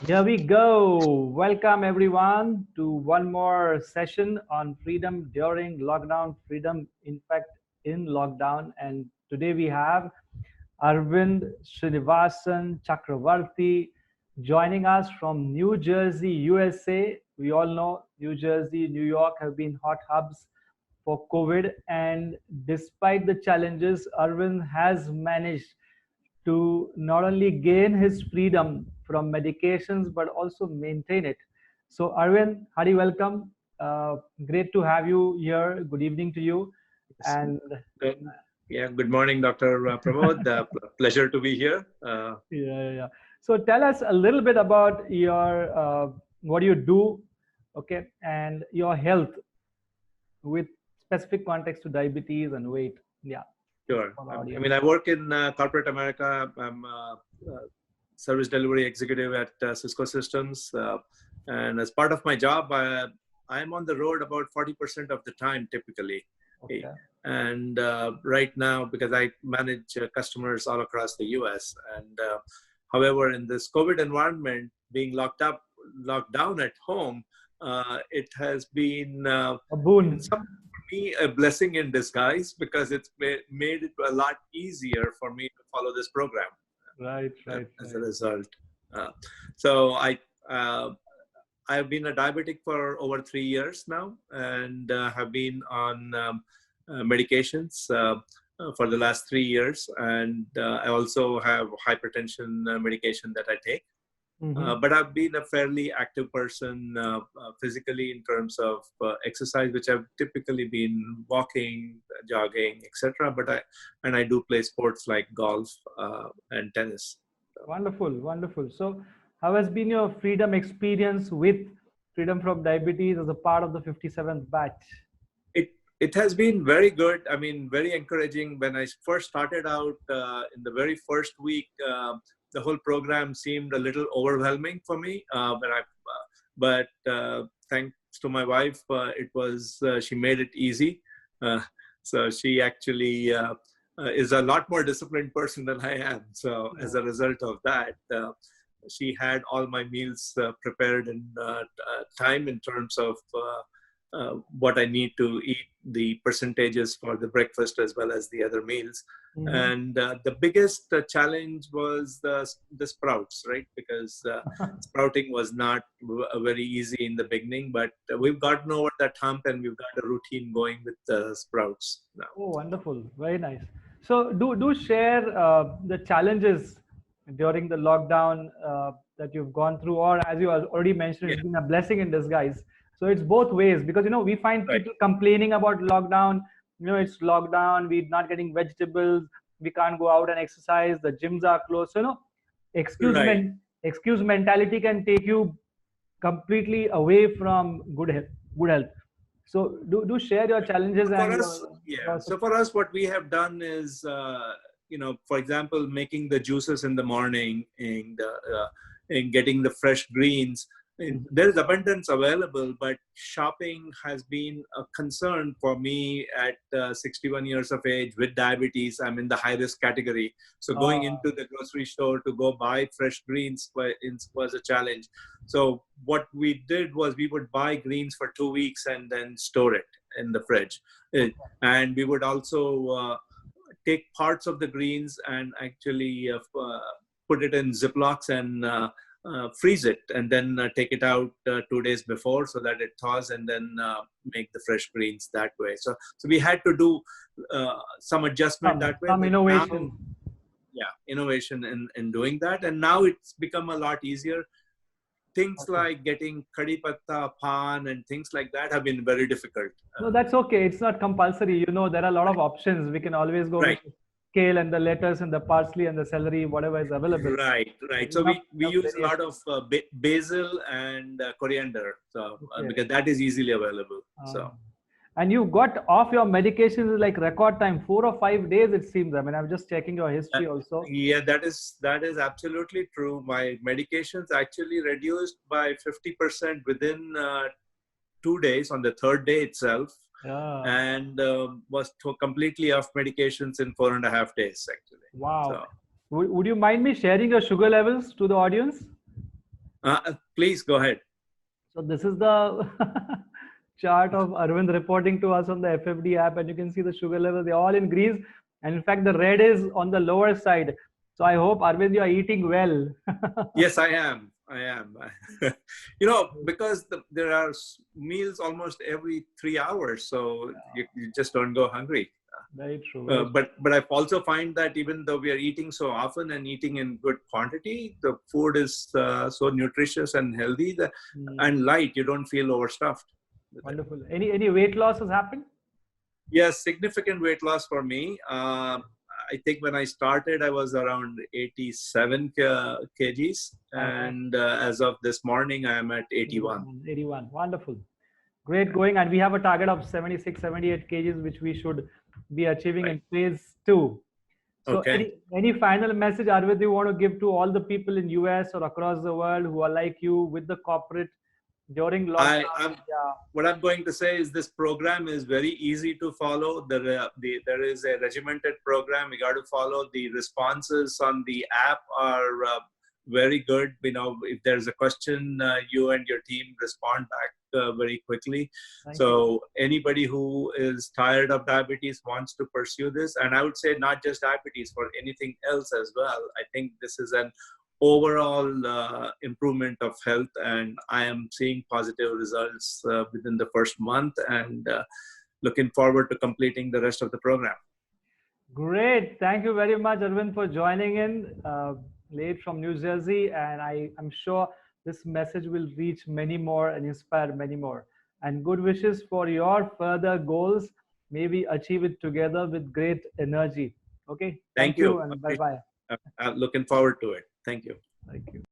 Here we go. Welcome everyone to one more session on freedom during lockdown, freedom in fact in lockdown. And today we have Arvind Srinivasan Chakravarti joining us from New Jersey, USA. We all know New Jersey, New York have been hot hubs for COVID. And despite the challenges, Arvind has managed to not only gain his freedom from medications but also maintain it. So, Arvind, hearty welcome. Great to have you here. Good evening to you. Yes. And Good morning, Dr. Pramod. Pleasure to be here. yeah. So, tell us a little bit about your what you do, okay, and your health with specific context to diabetes and weight. Yeah, Sure. for the I audience. mean, I work in corporate America. I'm a service delivery executive at Cisco Systems. And as part of my job, I'm on the road about 40% of the time, typically. Okay. And right now, because I manage customers all across the US. And however, in this COVID environment, being locked down at home, it has been A boon. in some for me a blessing in disguise because it's made it a lot easier for me to follow this program as a Right. result. Uh, so uh, I've been a diabetic for over 3 years now and have been on medications for the last 3 years. And I also have hypertension medication that I take. Mm-hmm. But I've been a fairly active person physically in terms of exercise, which I've typically been walking, jogging, etc. But I do play sports like golf and tennis. So Wonderful, wonderful. So, how has been your freedom experience with Freedom from Diabetes as a part of the 57th batch? it it has been very good. I mean, very encouraging. When I first started out in the very first week, the whole program seemed a little overwhelming for me. But thanks to my wife, it was she made it easy. Uh, so she actually is a lot more disciplined person than I am. So as Yeah. a result of that, she had all my meals prepared in time in terms of what I need to eat, the percentages for the breakfast as well as the other meals. Mm-hmm. And the biggest challenge was the sprouts, right? Because sprouting was not very easy in the beginning, but we've gotten over that hump and we've got a routine going with the sprouts now. Oh, wonderful. Very nice. So, do share the challenges during the lockdown that you've gone through, or as you already mentioned, Yeah, it's been a blessing in disguise. So it's both ways because we find right, people complaining about lockdown. It's lockdown. We're not getting vegetables. We can't go out and exercise. The gyms are closed. So right. excuse mentality can take you completely away from good health. Good health. So do share your challenges So for and us, yeah. So for us, what we have done is, for example, making the juices in the morning and getting the fresh greens. And Mhm. there is abundance available, but shopping has been a concern for me at 61 years of age with diabetes. I'm in the high risk category. So going Uh, into the grocery store to go buy fresh greens was a challenge. So what we did was we would buy greens for 2 weeks and then store it in the fridge. And we would also take parts of the greens and actually put it in Ziplocs and freeze it, and then take it out 2 days before so that it thaws, and then make the fresh greens that way. So we had to do some adjustment that way. some But now, innovation. yeah, innovation in doing that, and now it's become a lot easier. Things Okay. like getting kadi patta, pan, and things like that have been very difficult. No, that's okay. It's not compulsory. There are a lot of options. We can always go with Right, the kale and the lettuce and the parsley and the celery, whatever is available. right. So we Enough use a lot variation. of basil and coriander, so Okay. because that is easily available. Uh, So and you got off your medications in like record time, 4 or 5 days, it seems. I mean, I'm just checking your history that, also. yeah, that is absolutely true. My medications actually reduced by 50% within 2 days on the third day itself, Yeah. and was completely off medications in 4.5 days actually. Wow. So Would you mind me sharing your sugar levels to the audience? Please go ahead. So this is the chart of Arvind reporting to us on the FFD app, and you can see the sugar levels, they're all in greens. And in fact, the red is on the lower side. So I hope, Arvind, you are eating well. Yes, I am. Because there are meals almost every 3 hours, so you just don't go hungry. Very true. But I also find that even though we are eating so often and eating in good quantity, the food is so nutritious and healthy and light. You don't feel overstuffed. Wonderful. Any weight loss has happened? Yes, significant weight loss for me. I think when I started, I was around 87 kgs. And as of this morning, I am at 81. 81. Wonderful. Great going. And we have a target of 76, 78 kgs, which we should be achieving in phase 2. So any final message, Arvind, you want to give to all the people in US or across the world who are like you with the corporate during lockdown? What I'm going to say is this program is very easy to follow. There is a regimented program we got to follow. The responses on the app are very good. If there's a question, you and your team respond back very quickly. So anybody who is tired of diabetes wants to pursue this, and I would say not just diabetes, for anything else as well. I think this is an overall improvement of health, and I am seeing positive results within the first month, and looking forward to completing the rest of the program. Great. Thank you very much, Arvind, for joining in late from New Jersey, and I'm sure this message will reach many more and inspire many more. And good wishes for your further goals. Maybe achieve it together with great energy. Okay. Thank you. And bye-bye. I'm looking forward to it. Thank you. Thank you.